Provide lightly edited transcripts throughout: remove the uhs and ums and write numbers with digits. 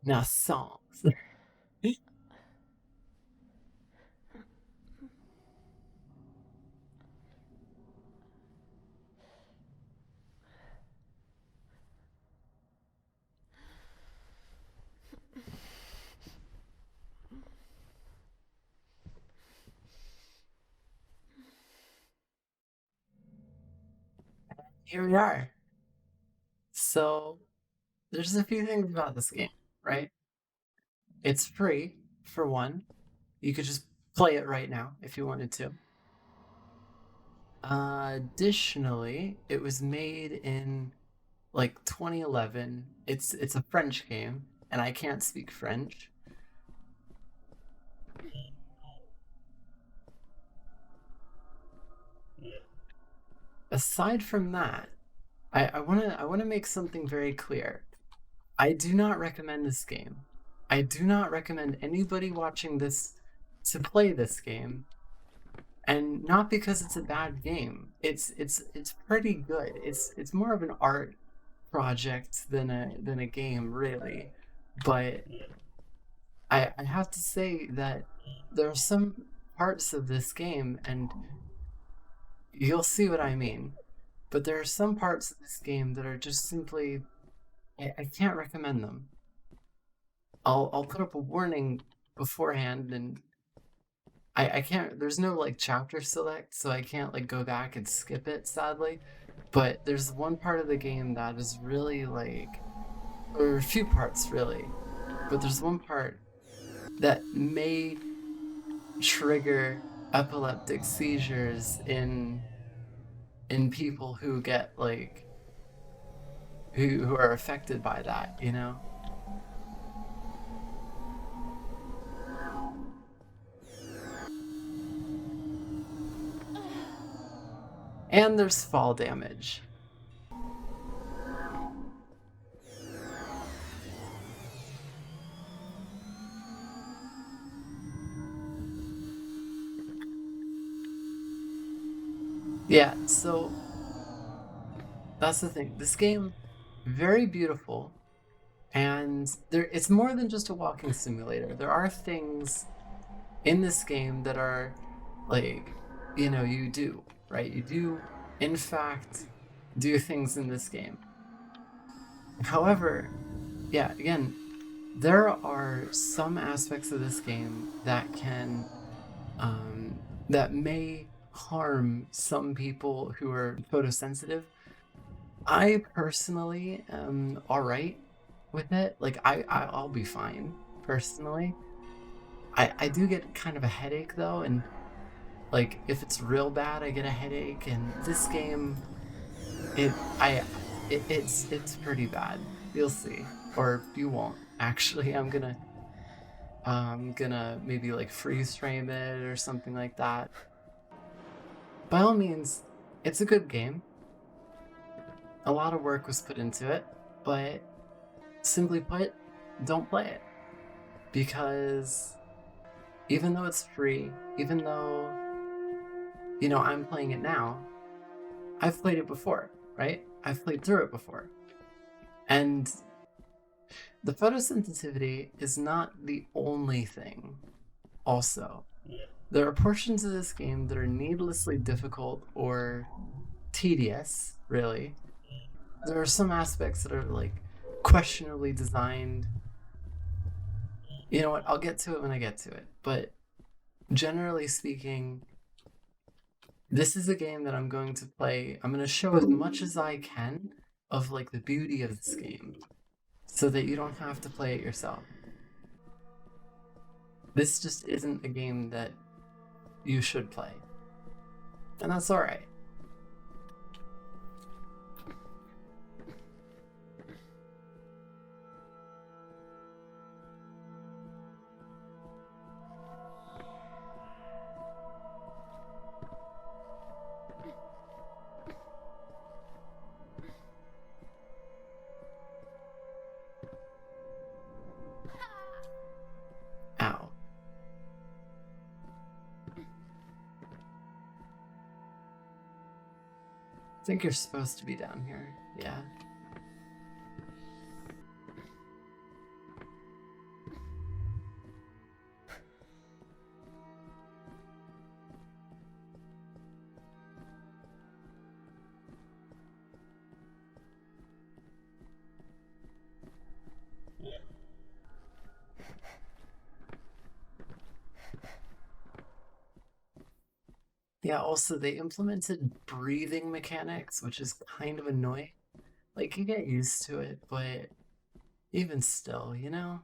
Naissance. Here we are. So, there's a few things about this game, right? It's free, for one. You could just play it right now if you wanted to. Additionally, it was made in like 2011. It's a French game, and I can't speak French. Aside from that, I wanna make something very clear. I do not recommend this game. I do not recommend anybody watching this to play this game, and not because it's a bad game. It's pretty good. It's more of an art project than a game, really. But I have to say that there are some parts of this game, and you'll see what I mean. But there are some parts of this game that are just simply I can't recommend them. I'll put up a warning beforehand, and I can't. There's no like chapter select, so I can't like go back and skip it, sadly. But there's one part of the game that is really like, or a few parts really, but there's one part that may trigger epileptic seizures in people who get like who are affected by that, you know? And there's fall damage. Yeah, so that's the thing. This game, very beautiful, and it's more than just a walking simulator. There are things in this game that are like, you do, right? You do, in fact, do things in this game. However, yeah, again, there are some aspects of this game that that may harm some people who are photosensitive. I personally am all right with it. Like I'll be fine personally. I do get kind of a headache though, and like if it's real bad, I get a headache. And this game, it I it's pretty bad. You'll see, or you won't. Actually, I'm gonna maybe like freeze frame it or something like that. By all means, it's a good game. A lot of work was put into it, but simply put, don't play it. Because even though it's free, even though, I'm playing it now, I've played it before, right? I've played through it before. And the photosensitivity is not the only thing, also. There are portions of this game that are needlessly difficult or tedious, really. There are some aspects that are like questionably designed. You know what? I'll get to it when I get to it. But generally speaking, this is a game that I'm going to play. I'm going to show as much as I can of like the beauty of this game so that you don't have to play it yourself. This just isn't a game that you should play. And that's all right. Ow. I think you're supposed to be down here. Yeah. Yeah, also they implemented breathing mechanics, which is kind of annoying. Like, you get used to it, but even still, you know?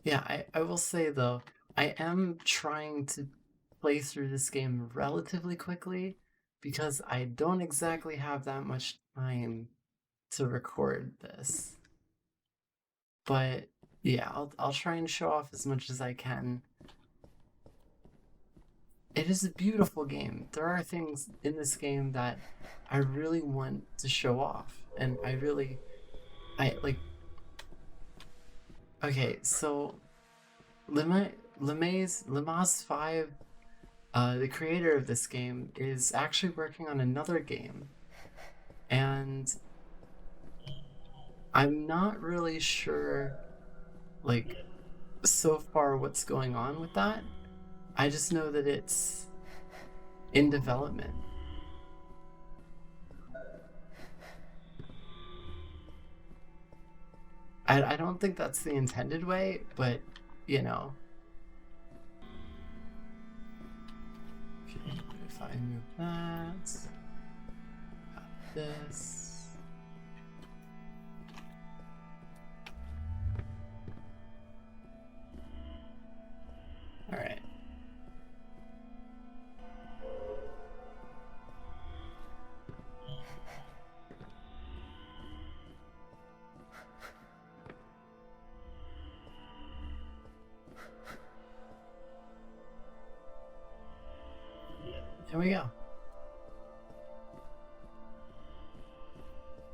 Yeah, I will say though, I am trying to play through this game relatively quickly because I don't exactly have that much time to record this. But yeah, I'll try and show off as much as I can. It is a beautiful game. There are things in this game that I really want to show off, and I like. Okay, so Lemas 5, the creator of this game, is actually working on another game, and I'm not really sure, like, so far what's going on with that. I just know that it's in development. I don't think that's the intended way, but you know. Okay, if I move that, got this. All right. There we go.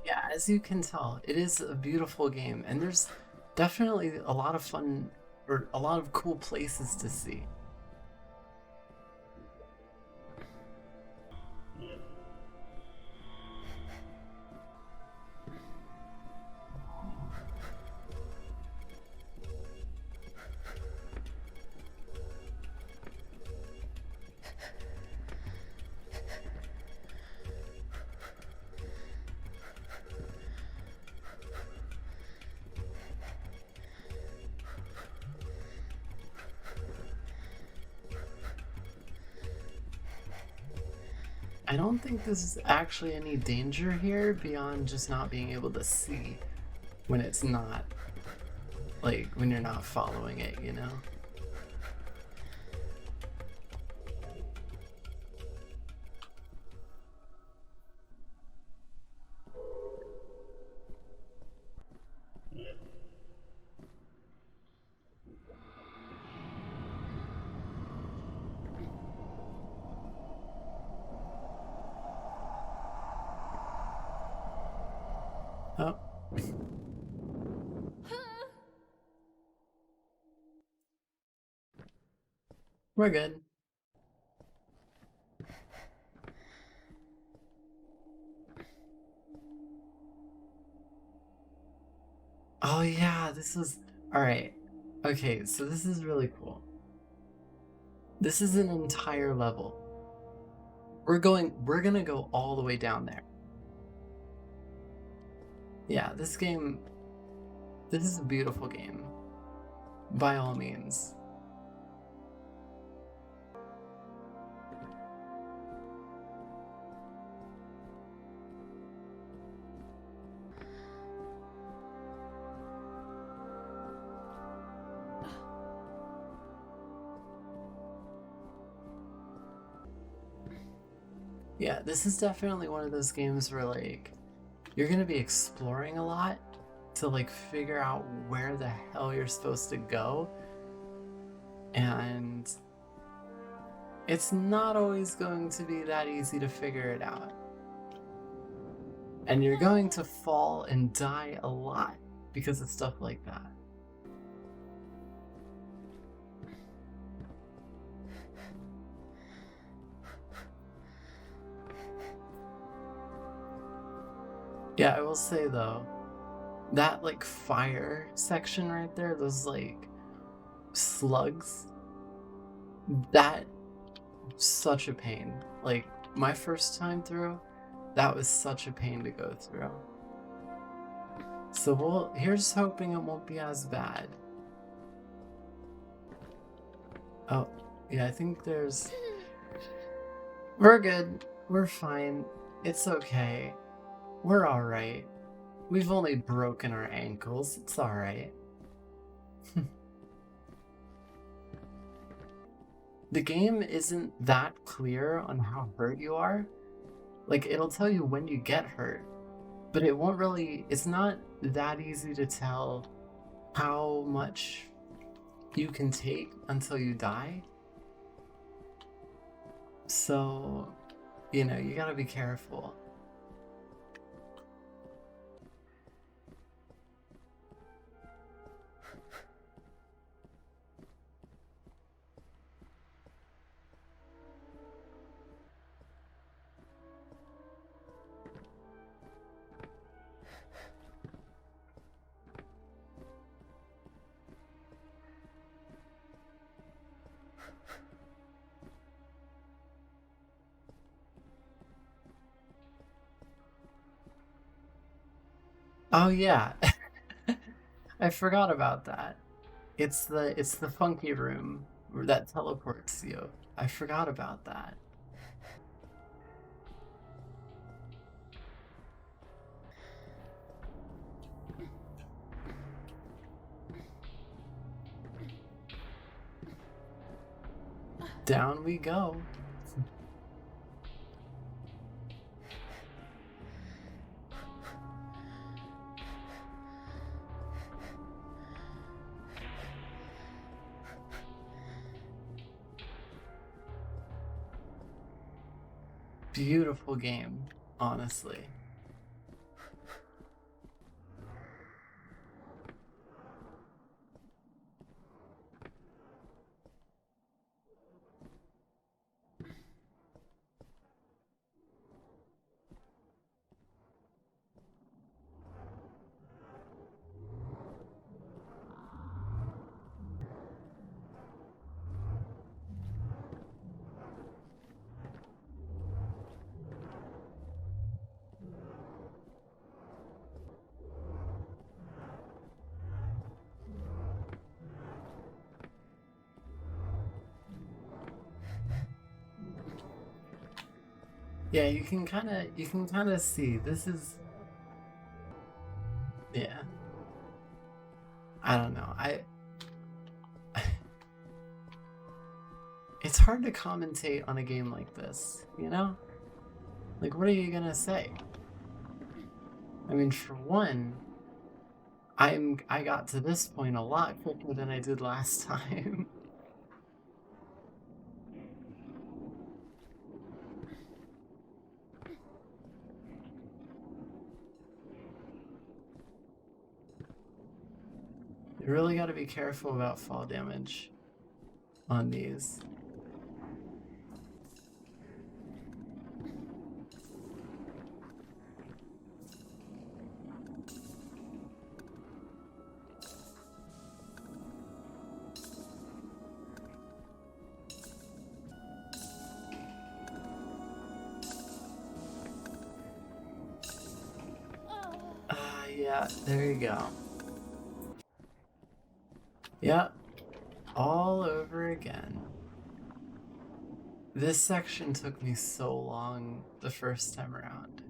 Yeah, as you can tell, it is a beautiful game, and there's definitely a lot of fun or a lot of cool places to see. I don't think there's actually any danger here beyond just not being able to see when it's not, like, when you're not following it, you know? Oh, we're good. Oh yeah, this is all right. Okay, so this is really cool. This is an entire level. We're gonna go all the way down there. Yeah, this is a beautiful game. By all means. Yeah, this is definitely one of those games where, like, you're gonna be exploring a lot to, like, figure out where the hell you're supposed to go, and it's not always going to be that easy to figure it out. And you're going to fall and die a lot because of stuff like that. Yeah, I will say though, that, like, fire section right there, those, like, slugs, that such a pain. Like, my first time through, that was such a pain to go through. So here's hoping it won't be as bad. Oh, yeah, I think there's... We're good. We're fine. It's okay. We're alright. We've only broken our ankles. It's alright. The game isn't that clear on how hurt you are. Like, it'll tell you when you get hurt, but it won't really... It's not that easy to tell how much you can take until you die. So, you know, you gotta be careful. Oh yeah, I forgot about that. It's the funky room that teleports you. I forgot about that. Down we go. Beautiful game, honestly. Yeah, you can kind of see this is, yeah. I don't know. It's hard to commentate on a game like this, you know? Like, what are you gonna say? I mean, for one, I got to this point a lot quicker than I did last time. You really got to be careful about fall damage on these. Yeah, there you go. Yep, all over again. This section took me so long the first time around.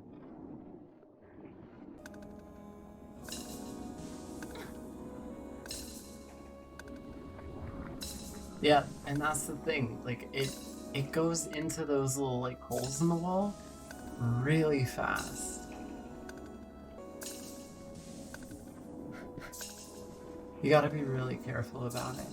Yeah, and that's the thing. Like, it goes into those little like holes in the wall really fast. You gotta be really careful about it.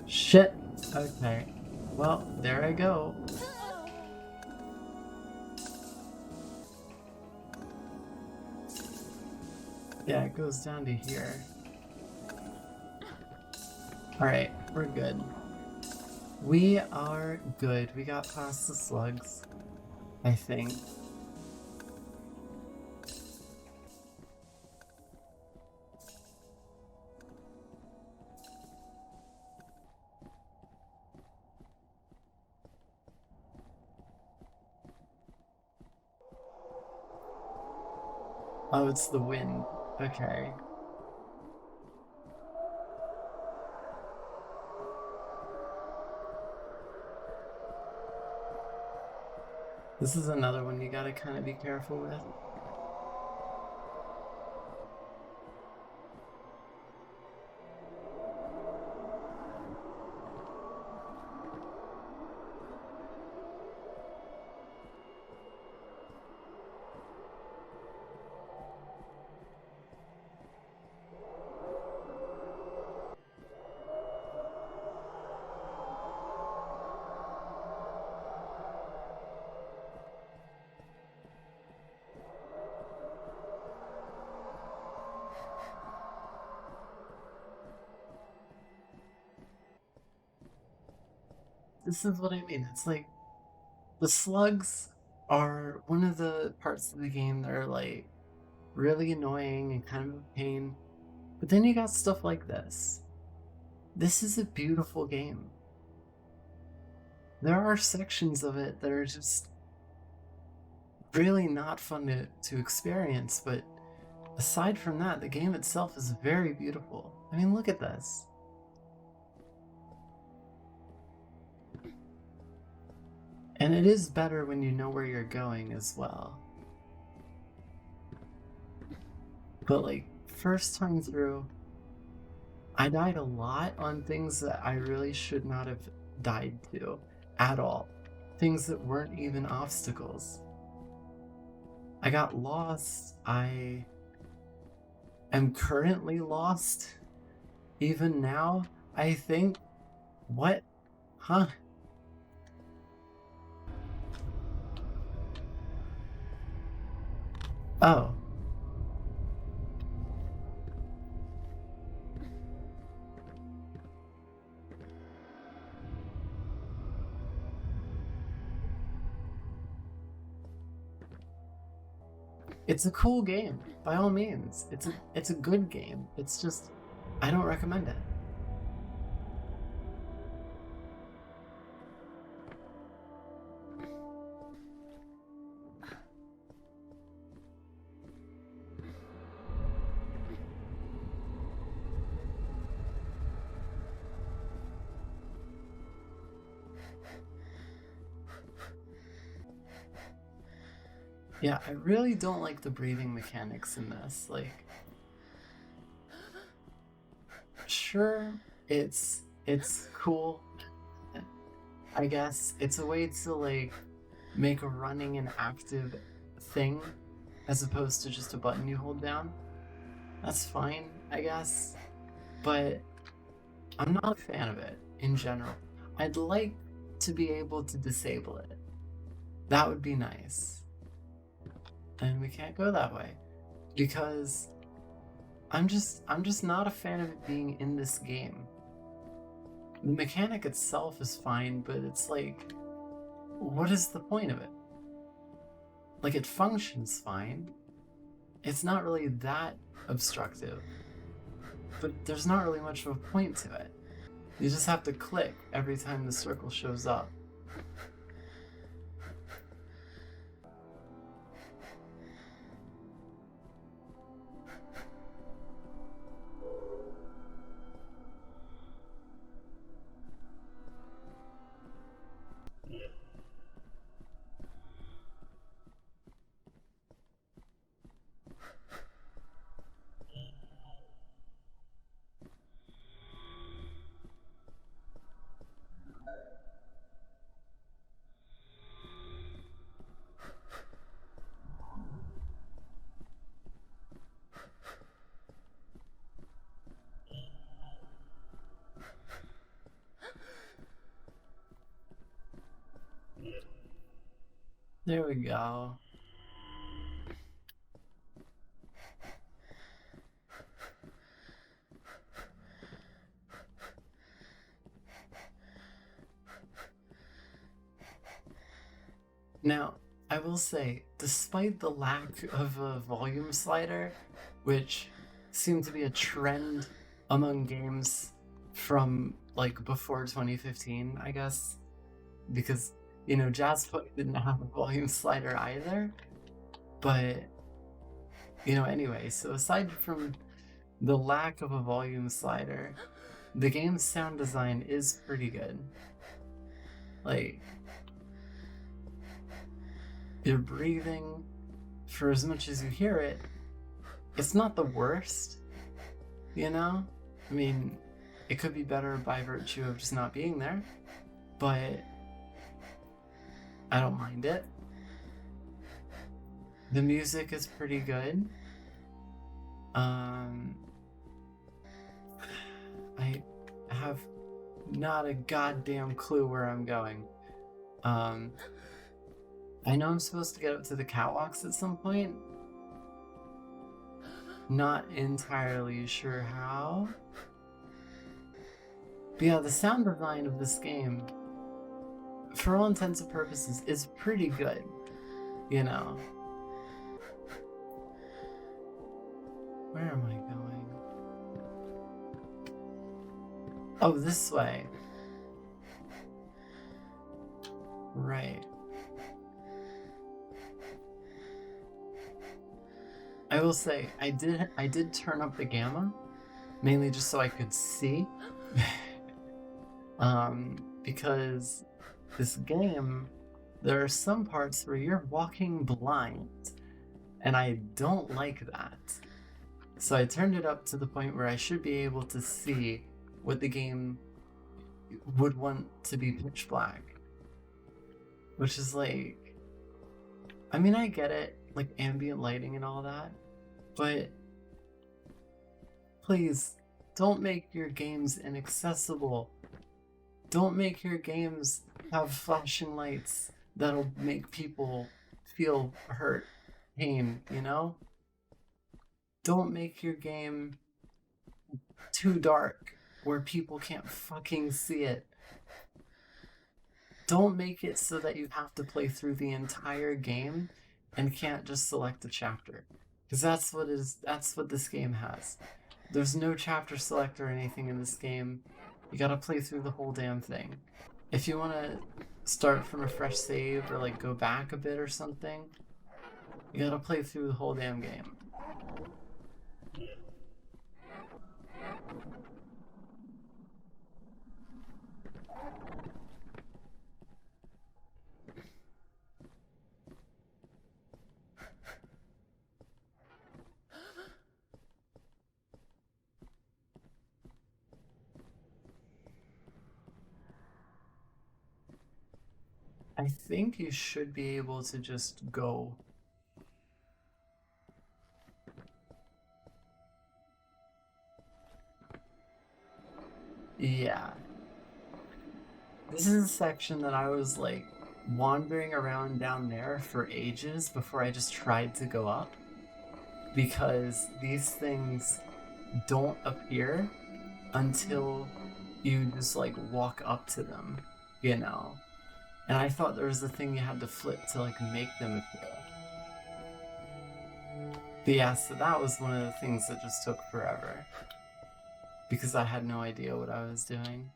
Shit. Okay. Well, there I go. Yeah, it goes down to here. Alright, we're good. We are good. We got past the slugs, I think. Oh, it's the wind. Okay. This is another one you gotta kind of be careful with. This is what I mean. It's like the slugs are one of the parts of the game that are like really annoying and kind of a pain. But then you got stuff like this. This is a beautiful game. There are sections of it that are just really not fun to experience, but aside from that, the game itself is very beautiful. I mean, look at this. And it is better when you know where you're going as well. But like, first time through, I died a lot on things that I really should not have died to at all. Things that weren't even obstacles. I got lost. I am currently lost. Even now, I think. What? Huh? Oh. It's a cool game, by all means. It's a good game. It's just I don't recommend it. Yeah, I really don't like the breathing mechanics in this. Like, sure, it's cool. I guess it's a way to like make a running an active thing as opposed to just a button you hold down. That's fine, I guess. But I'm not a fan of it in general. I'd like to be able to disable it. That would be nice. And we can't go that way because I'm just not a fan of it being in this game. The mechanic itself is fine, but it's like, what is the point of it? Like, it functions fine. It's not really that obstructive, but there's not really much of a point to it. You just have to click every time the circle shows up. There we go. Now, I will say, despite the lack of a volume slider, which seemed to be a trend among games from like before 2015, I guess, because Jazz Foot didn't have a volume slider either, but Anyway, so aside from the lack of a volume slider, the game's sound design is pretty good. Like, your breathing, for as much as you hear it, it's not the worst, I mean, it could be better by virtue of just not being there, but I don't mind it. The music is pretty good. I have not a goddamn clue where I'm going. I know I'm supposed to get up to the catwalks at some point. Not entirely sure how. But yeah, the sound design of this game, for all intents and purposes, is pretty good. Where am I going? Oh, this way. Right. I will say, I did turn up the gamma, mainly just so I could see. Because this game, there are some parts where you're walking blind, and I don't like that. So I turned it up to the point where I should be able to see what the game would want to be pitch black. Which is like, I mean, I get it, like ambient lighting and all that, but please don't make your games inaccessible. Don't make your games have flashing lights that'll make people feel hurt, pain, Don't make your game too dark where people can't fucking see it. Don't make it so that you have to play through the entire game and can't just select a chapter. Because that's what this game has. There's no chapter select or anything in this game. You gotta play through the whole damn thing. If you wanna start from a fresh save or like go back a bit or something, you gotta play through the whole damn game. I think you should be able to just go. Yeah. This is a section that I was like wandering around down there for ages before I just tried to go up. Because these things don't appear until you just like walk up to them, And I thought there was a thing you had to flip to like make them appear. But yeah, so that was one of the things that just took forever. Because I had no idea what I was doing.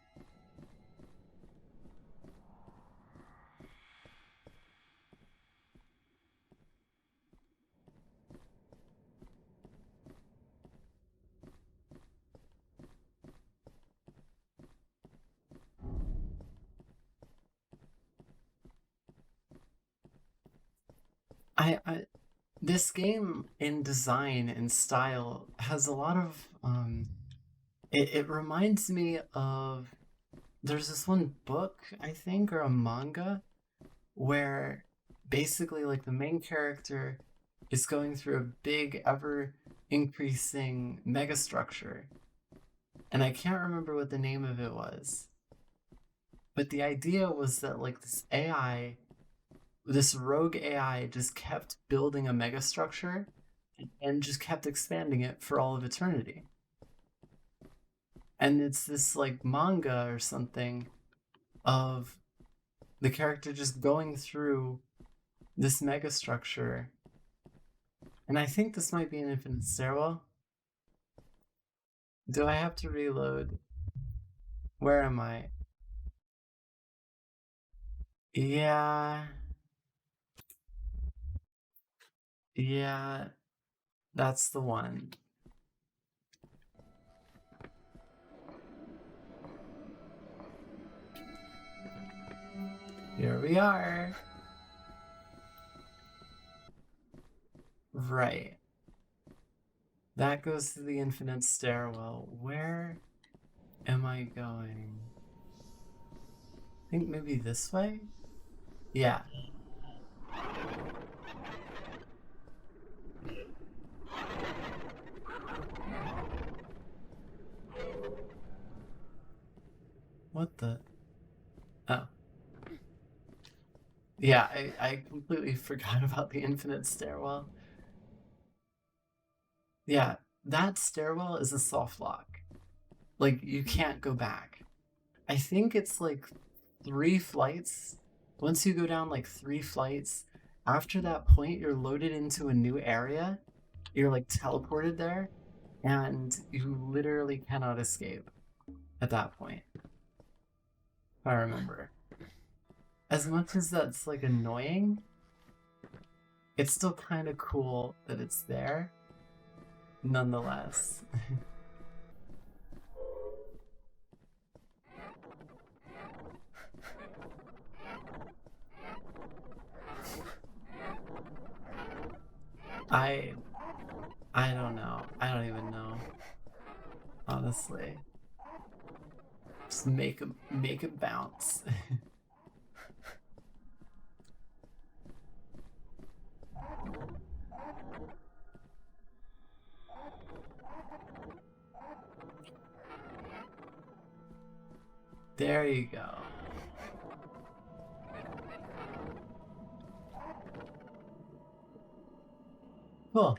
This game in design and style has a lot of it reminds me of, there's this one book, I think, or a manga where basically like the main character is going through a big ever increasing megastructure, and I can't remember what the name of it was, but the idea was that like this rogue AI just kept building a megastructure and just kept expanding it for all of eternity. And it's this like manga or something of the character just going through this megastructure. And I think this might be an infinite stairwell. Do I have to reload? Where am I? Yeah. Yeah. That's the one. Here we are. Right. That goes to the infinite stairwell. Where am I going? I think maybe this way? Yeah. What the? Oh. Yeah, I completely forgot about the infinite stairwell. Yeah, that stairwell is a soft lock. Like, you can't go back. I think it's like 3 flights. Once you go down like 3 flights, after that point, you're loaded into a new area. You're like teleported there, and you literally cannot escape at that point. If I remember. As much as that's like annoying, it's still kind of cool that it's there, nonetheless. I I don't know. I don't even know. Honestly. Just make it bounce. There you go. Cool.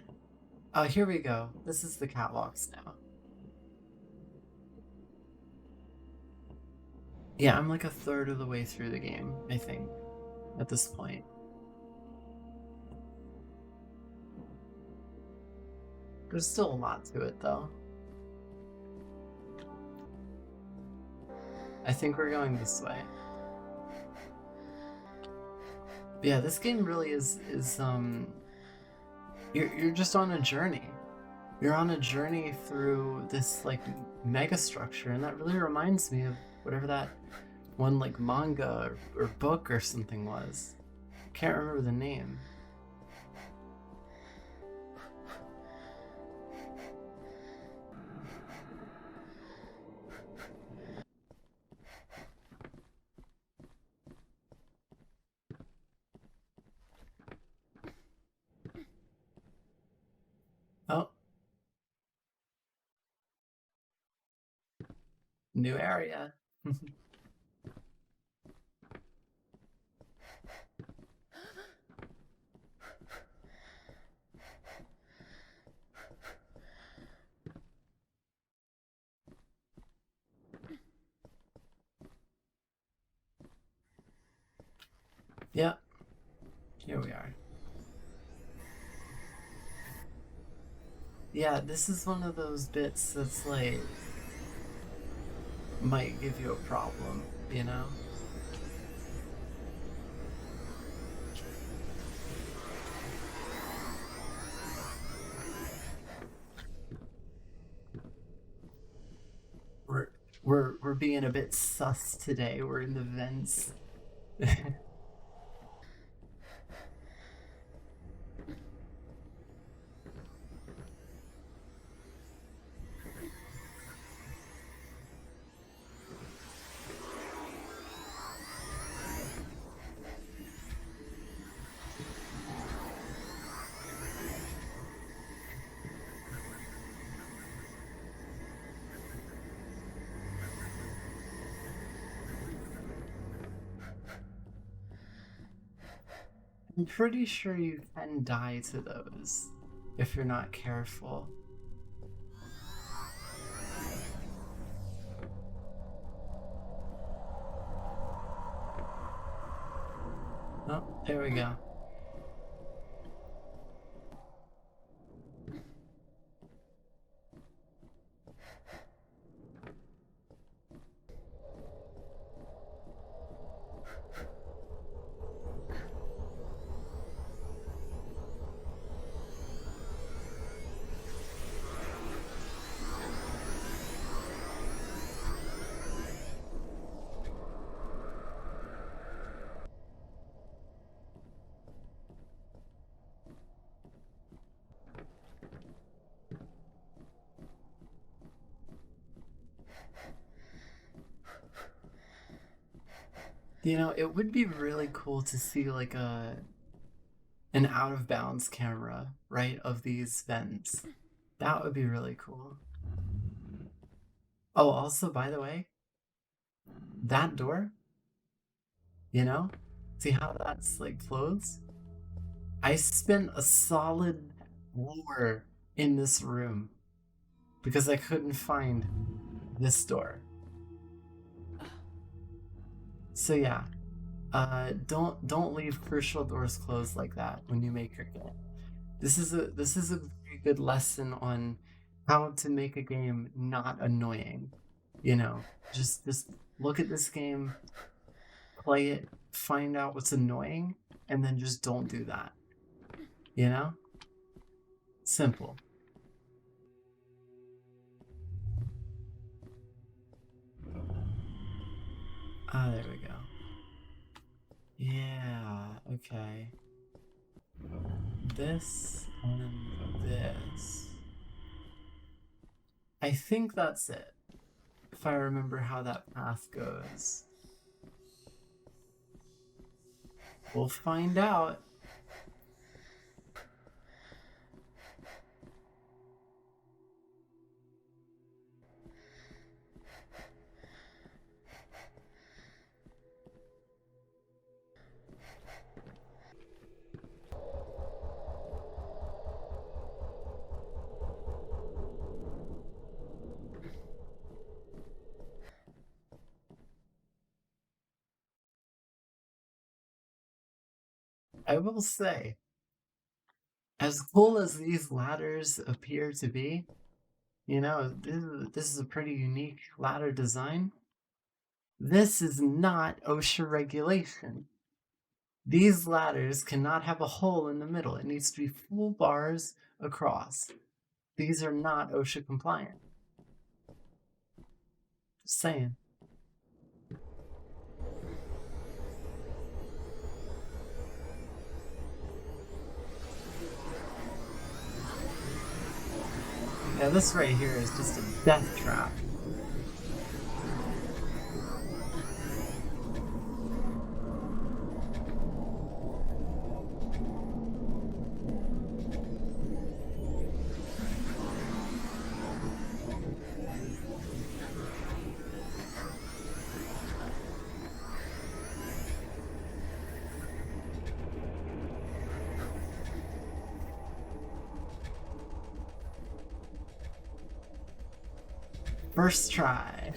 Oh, here we go. This is the catwalks now. Yeah, I'm like a third of the way through the game, I think, at this point. There's still a lot to it, though. I think we're going this way. Yeah, this game really is you're just on a journey. You're on a journey through this like mega structure, and that really reminds me of whatever that one like manga or book or something was. Can't remember the name. Oh, new area. Yep, here we are. Yeah, this is one of those bits that's like might give you a problem, you know? We're we're being a bit sus today. We're in the vents. I'm pretty sure you can die to those if you're not careful. Oh, there we go. You know, it would be really cool to see like an out of bounds camera, right, of these vents. That would be really cool. Oh, also, by the way, that door, you know, see how that's like closed? I spent a solid hour in this room because I couldn't find this door. So yeah, don't leave crucial doors closed like that when you make your game. This is a very good lesson on how to make a game not annoying. You know, just look at this game, play it, find out what's annoying, and then just don't do that. You know? Simple. Ah, there we go. Yeah, okay. This and this. I think that's it. If I remember how that path goes. We'll find out. I will say, as cool as these ladders appear to be, you know, this is a pretty unique ladder design. This is not OSHA regulation. These ladders cannot have a hole in the middle. It needs to be full bars across. These are not OSHA compliant. Just saying. Yeah, this right here is just a death trap. First try.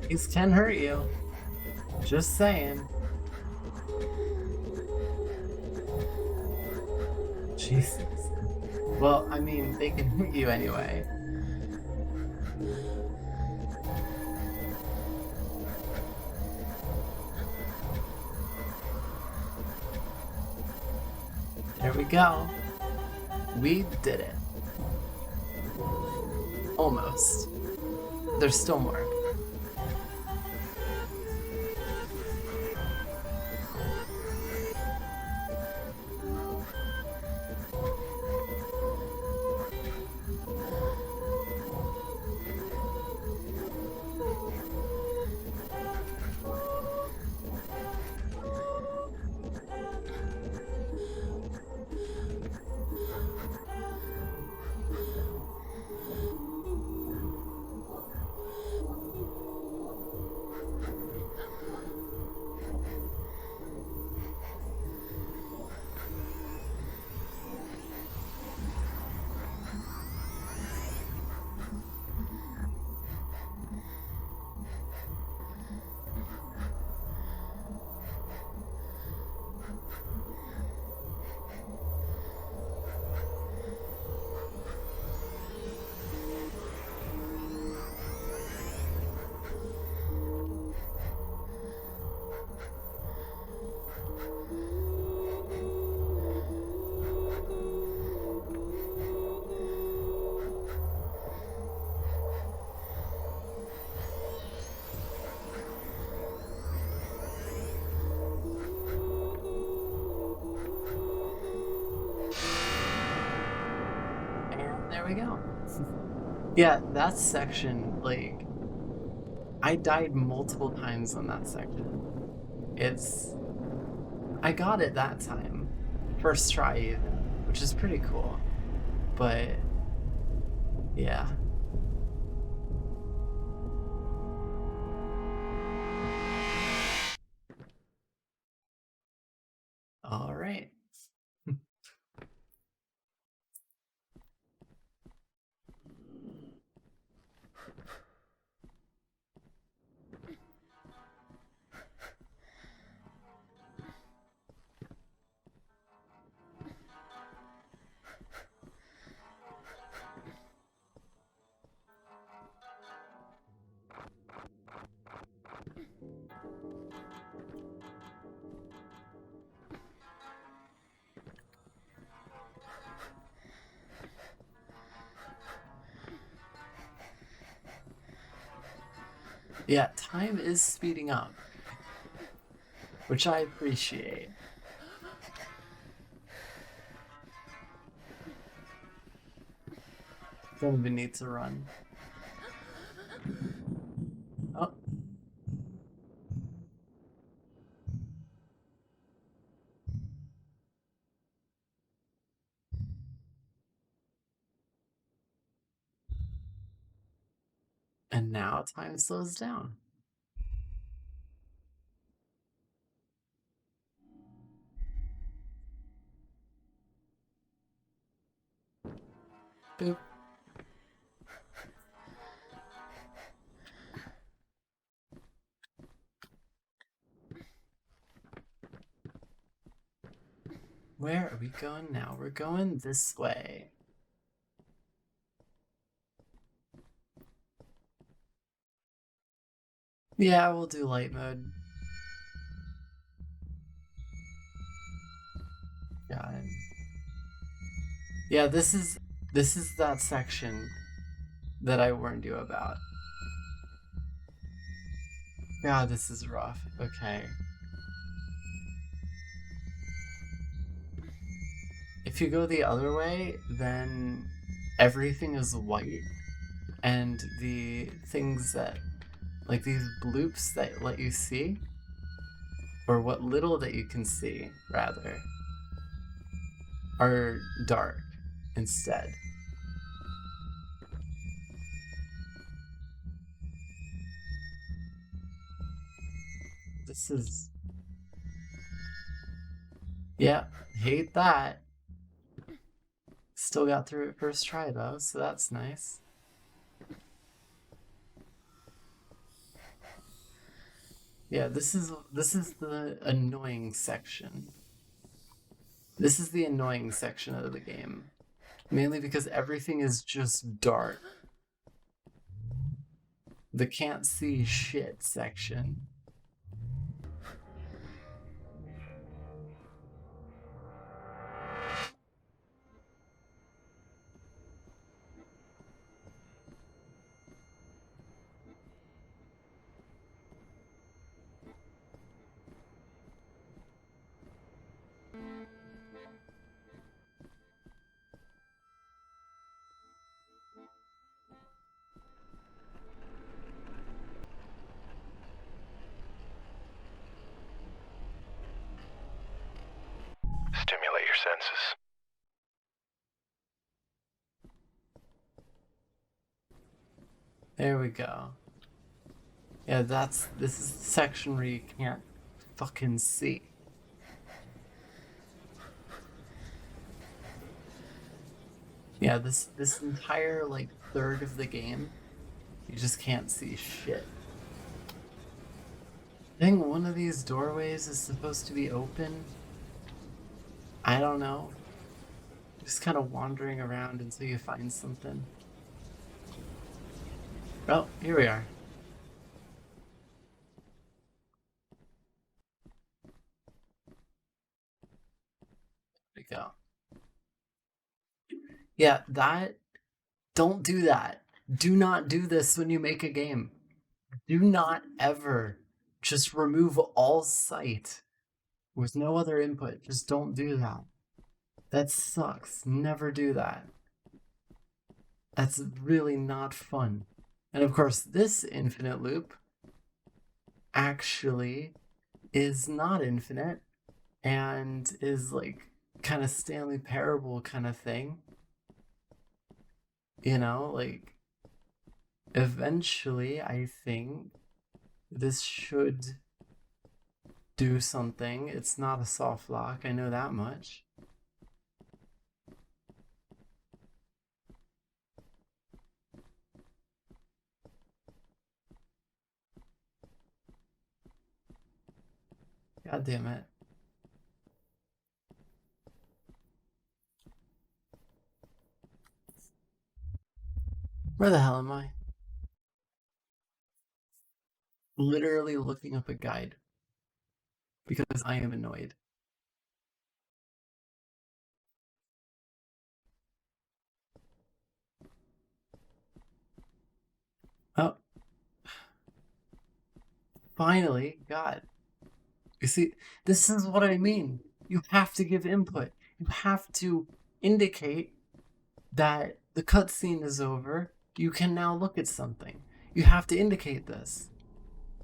These can hurt you. Just saying. Jesus. Well, I mean, they can hit you anyway. There we go. We did it. Almost. There's still more. we go. Yeah, that section, like, I died multiple times on that section. I got it that time. First try even, which is pretty cool. But, yeah. All right. Yeah, time is speeding up, which I appreciate. Don't even need to run. Oh. And now time slows down. Boop. Where are we going now? We're going this way. Yeah, we'll do light mode. God. Yeah, this is that section that I warned you about. God, this is rough. Okay. If you go the other way, then everything is white, and the things that, like these bloops that let you see, or what little that you can see, rather, are dark instead. This is... yeah, hate that. Still got through it first try though, so that's nice. Yeah, this is the annoying section. This is the annoying section of the game. Mainly because everything is just dark. The can't see shit section. Stimulate your senses. There we go. Yeah, this is the section where you can't fucking see. Yeah, this entire like third of the game, you just can't see shit. I think one of these doorways is supposed to be open. I don't know. Just kind of wandering around until you find something. Oh, here we are. There we go. Yeah, don't do that. Do not do this when you make a game. Do not ever just remove all sight with no other input. Just don't do that. That sucks. Never do that. That's really not fun. And of course, this infinite loop actually is not infinite and is like kind of Stanley Parable kind of thing. You know, like eventually I think this should do something. It's not a soft lock, I know that much. God damn it. Where the hell am I? Literally looking up a guide because I am annoyed. Oh, finally, God. You see, this is what I mean. You have to give input. You have to indicate that the cutscene is over. You can now look at something. You have to indicate this.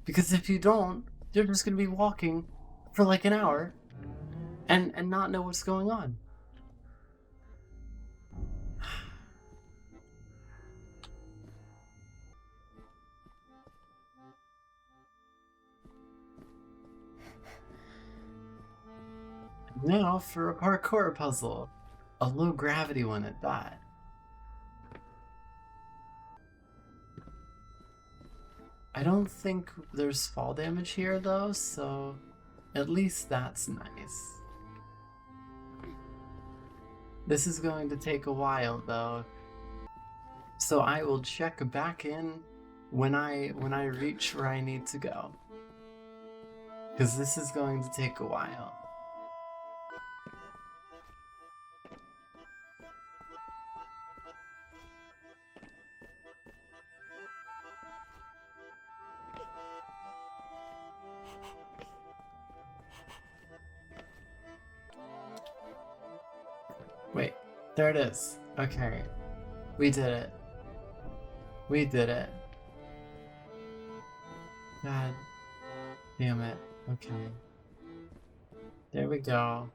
Because if you don't, you're just going to be walking for like an hour and not know what's going on. Now for a parkour puzzle. A low gravity one at that. I don't think there's fall damage here though, so at least that's nice. This is going to take a while though, so I will check back in when I reach where I need to go. Because this is going to take a while. Wait, there it is. Okay, we did it. We did it. God damn it. Okay. There we go.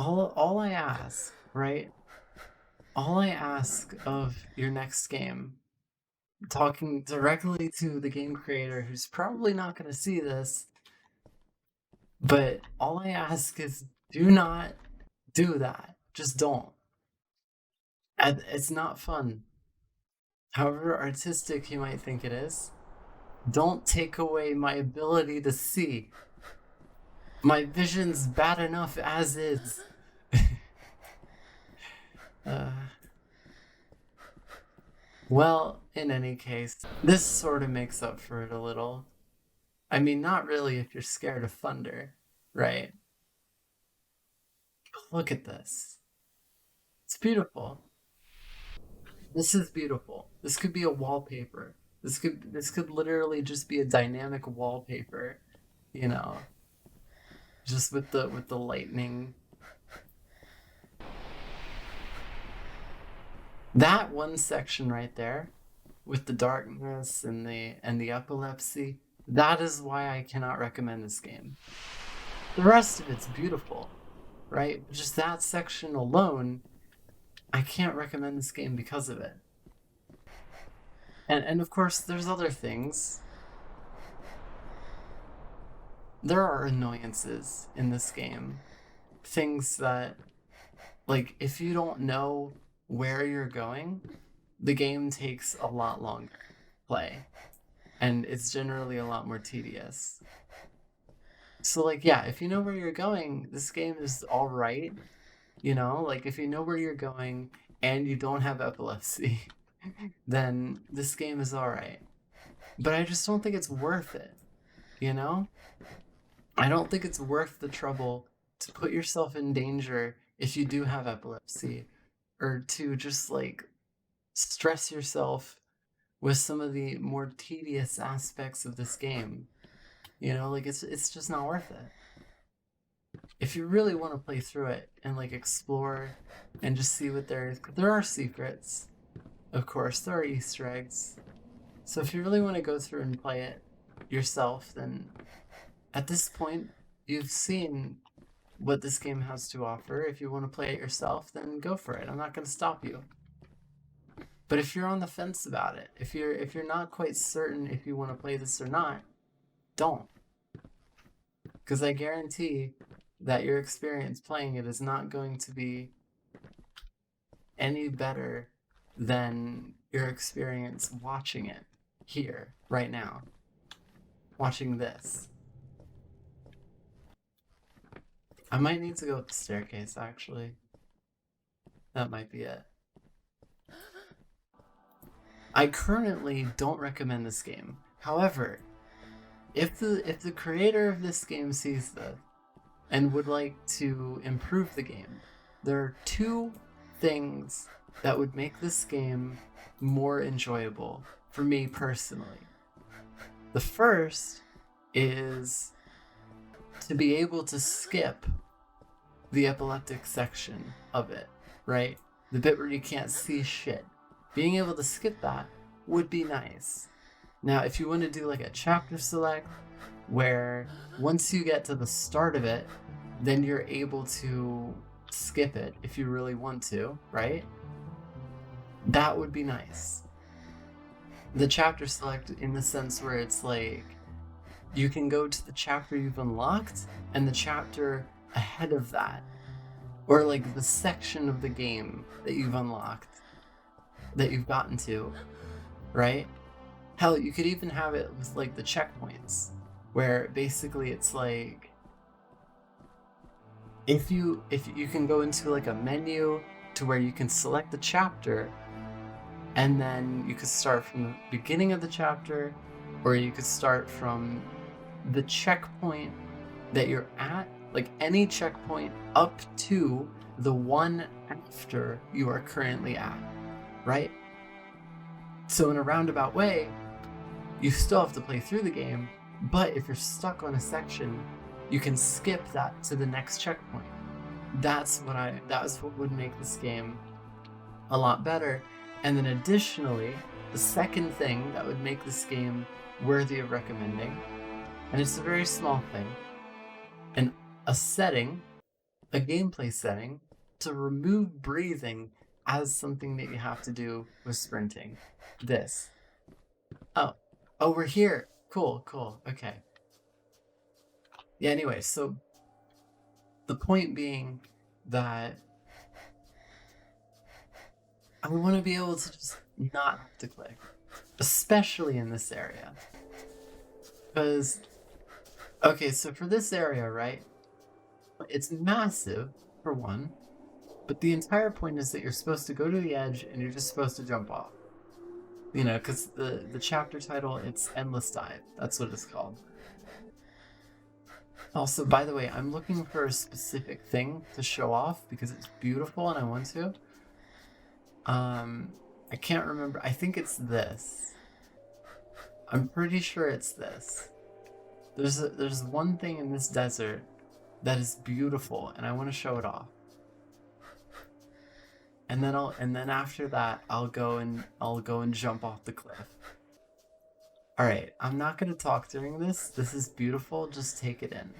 all I ask, right? All I ask of your next game, talking directly to the game creator who's probably not going to see this, but all I ask is do not do that. Just don't. It's not fun. However artistic you might think it is, don't take away my ability to see. My vision's bad enough as is. Well, in any case, this sort of makes up for it a little. I mean, not really if you're scared of thunder, right? Look at this. It's beautiful. This is beautiful. This could be a wallpaper. This could literally just be a dynamic wallpaper, you know, just with the lightning. That one section right there with the darkness and the epilepsy, that is why I cannot recommend this game. The rest of it's beautiful, right? Just that section alone, I can't recommend this game because of it. And of course, there's other things. There are annoyances in this game. Things that, like, if you don't know where you're going, the game takes a lot longer to play. And it's generally a lot more tedious. So, like, yeah, if you know where you're going, this game is alright. You know, like, if you know where you're going and you don't have epilepsy, then this game is alright. But I just don't think it's worth it, you know? I don't think it's worth the trouble to put yourself in danger if you do have epilepsy, or to just, like, stress yourself with some of the more tedious aspects of this game. You know, like, it's just not worth it. If you really want to play through it and, like, explore and just see what there are secrets. Of course, there are Easter eggs. So if you really want to go through and play it yourself, then at this point, you've seen what this game has to offer. If you want to play it yourself, then go for it. I'm not going to stop you. But if you're on the fence about it, if you're not quite certain if you want to play this or not, don't. Because I guarantee that your experience playing it is not going to be any better than your experience watching it here, right now. Watching this. I might need to go up the staircase, actually. That might be it. I currently don't recommend this game. However, if the creator of this game sees this and would like to improve the game, there are two things that would make this game more enjoyable for me personally. The first is to be able to skip the epileptic section of it, right? The bit where you can't see shit. Being able to skip that would be nice. Now, if you want to do like a chapter select, where once you get to the start of it, then you're able to skip it if you really want to, right? That would be nice. The chapter select in the sense where it's like, you can go to the chapter you've unlocked and the chapter ahead of that, or like the section of the game that you've unlocked, that you've gotten to, right? Hell, you could even have it with like the checkpoints, where basically it's like, if you can go into like a menu to where you can select the chapter, and then you could start from the beginning of the chapter, or you could start from the checkpoint that you're at, like any checkpoint up to the one after you are currently at, right? So in a roundabout way, you still have to play through the game, but if you're stuck on a section, you can skip that to the next checkpoint. That's what would make this game a lot better. And then additionally, the second thing that would make this game worthy of recommending, and it's a very small thing, and a setting a gameplay setting to remove breathing as something that you have to do with sprinting. This. Oh, we're here. Cool. Okay. Yeah, anyway, so the point being that I want to be able to just not have to click, especially in this area. Because, okay, so for this area, right, it's massive, for one, but the entire point is that you're supposed to go to the edge and you're just supposed to jump off. You know, because the chapter title, it's Endless Dive. That's what it's called. Also, by the way, I'm looking for a specific thing to show off because it's beautiful and I want to. I can't remember. I think it's this. I'm pretty sure it's this. There's one thing in this desert that is beautiful and I want to show it off. And then after that I'll go and jump off the cliff. All right, I'm not going to talk during this. This is beautiful. Just take it in.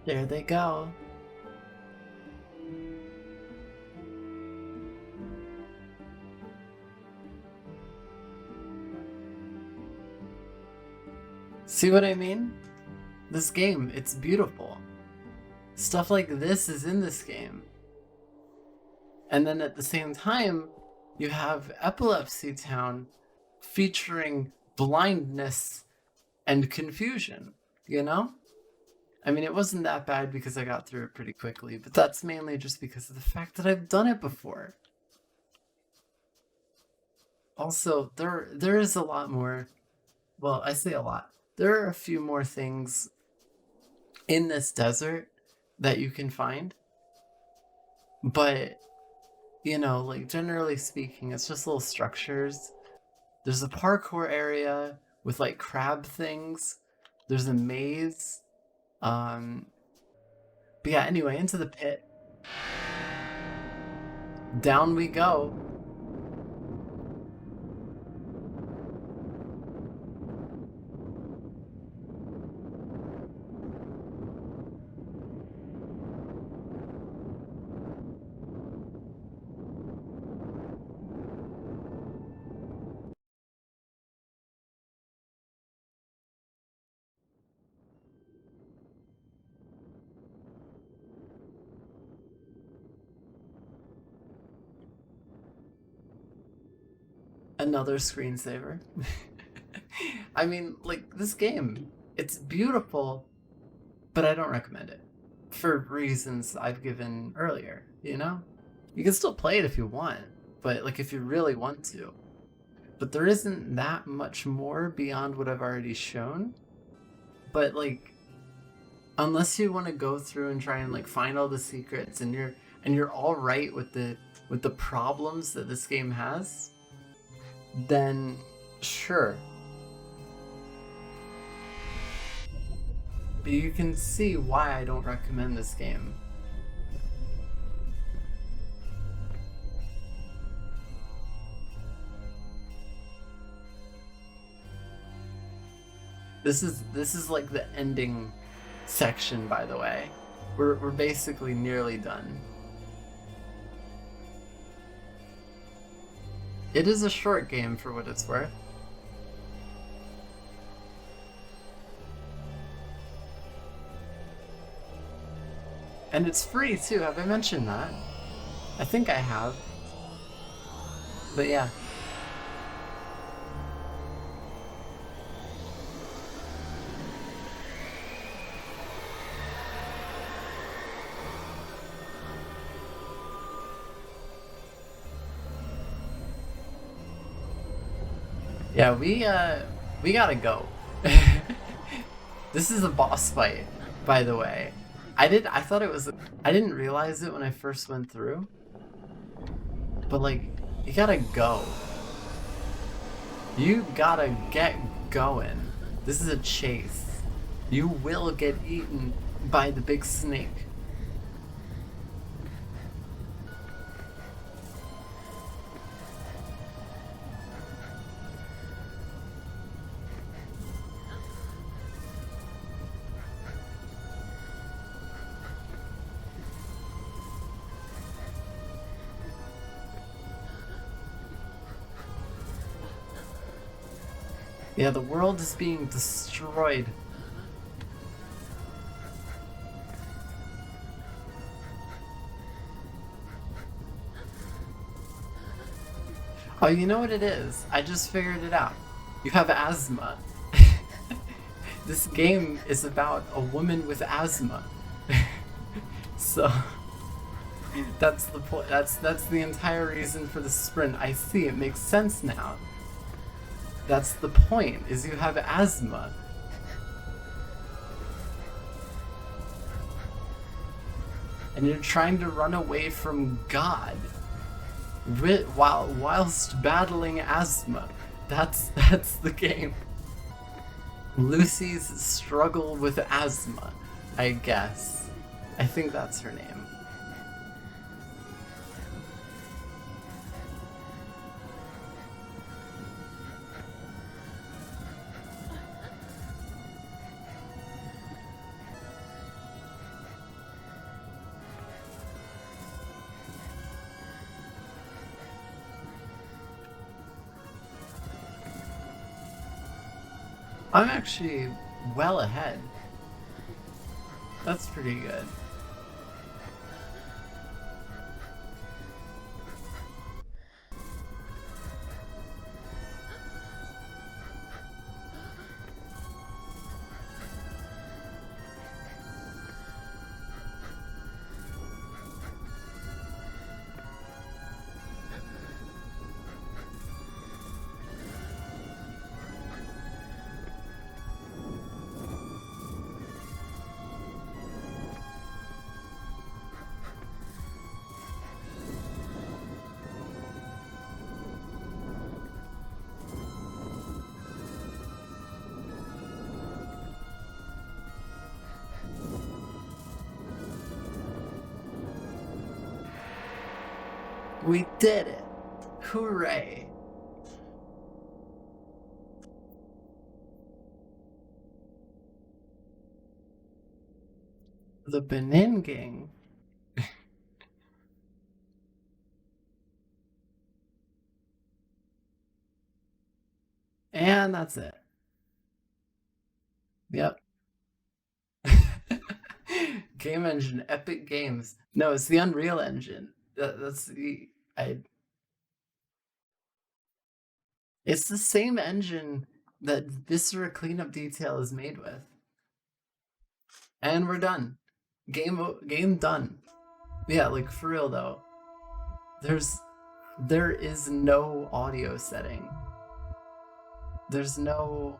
There they go. See what I mean? This game, it's beautiful. Stuff like this is in this game. And then at the same time, you have Epilepsy Town featuring blindness and confusion. you know? I mean, it wasn't that bad because I got through it pretty quickly, but that's mainly just because of the fact that I've done it before. Also, there is a lot more. Well, I say a lot. There are a few more things in this desert that you can find, but like generally speaking, it's just little structures. There's a parkour area with like crab things. There's a maze. Um, but yeah, anyway, into the pit. Down we go. Another screensaver. I mean, like, this game, it's beautiful, but I don't recommend it for reasons I've given earlier, you know? You can still play it if you want, but like if you really want to. But there isn't that much more beyond what I've already shown. But like unless you want to go through and try and like find all the secrets and you're all right with the problems that this game has, then sure. But you can see why I don't recommend this game. This is like the ending section, by the way. We're basically nearly done. It is a short game for what it's worth. And it's free too, have I mentioned that? I think I have. But yeah. Yeah, we gotta go. This is a boss fight, by the way. I thought it was, I didn't realize it when I first went through. But like, you gotta go. You gotta get going. This is a chase. You will get eaten by the big snake. Yeah, the world is being destroyed. Oh, you know what it is? I just figured it out. You have asthma. This game is about a woman with asthma. So that's the point. That's the entire reason for the sprint. I see. It makes sense now. That's the point. Is you have asthma. And you're trying to run away from God whilst battling asthma. That's the game. Lucy's struggle with asthma, I guess. I think that's her name. I'm actually well ahead. That's pretty good. We did it! Hooray! The Benin Gang. And that's it. Yep. Game engine, Epic Games. No, it's the Unreal Engine. That's the I. It's the same engine that Viscera Cleanup Detail is made with. And we're done. Game done. Yeah, like for real though. There is no audio setting. There's no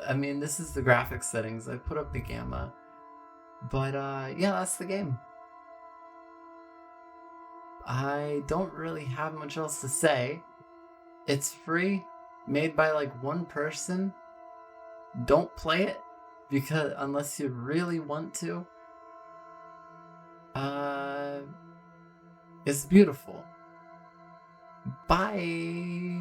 I mean, this is the graphics settings. I put up the gamma. But yeah, that's the game. I don't really have much else to say. It's free, made by like one person. Don't play it because unless you really want to. Uh it's beautiful. Bye.